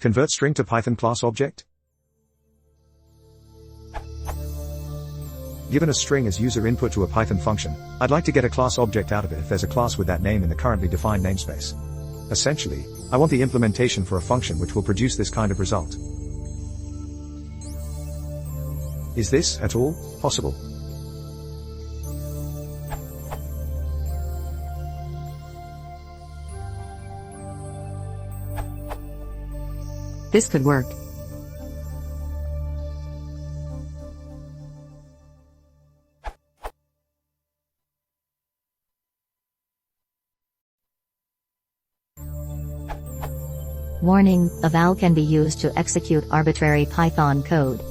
Convert string to Python class object. Given a string as user input to a Python function, I'd like to get a class object out of it if there's a class with that name in the currently defined namespace. Essentially, I want the implementation for a function which will produce this kind of result. Is this, at all, possible? This could work. Warning: eval can be used to execute arbitrary Python code.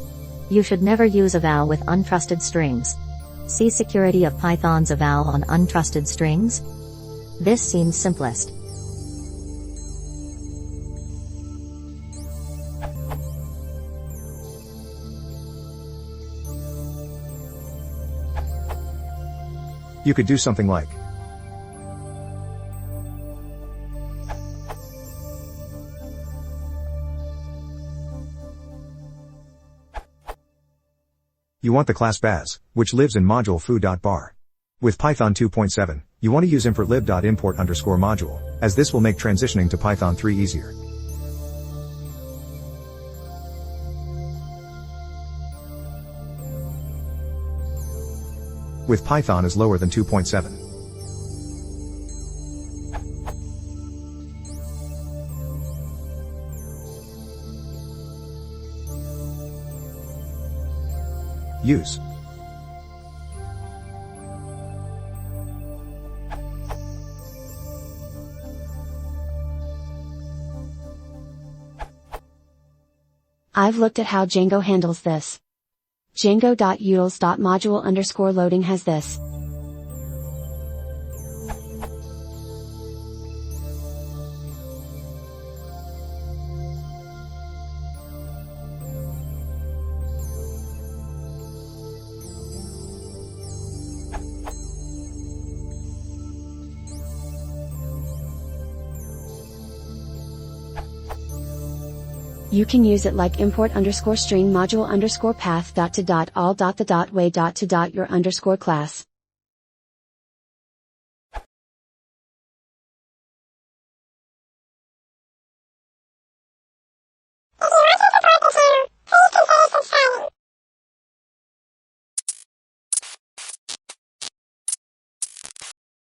You should never use eval with untrusted strings. See security of Python's eval on untrusted strings. This seems simplest. You could do something like you want the class Baz, which lives in module foo.bar. With Python 2.7, you want to use importlib.import_module, as this will make transitioning to Python 3 easier. With Python is lower than 2.7. Use. I've looked at how Django handles this. Django.utils.module_loading has this. You can use it like import_string module_path ... all the way to your class.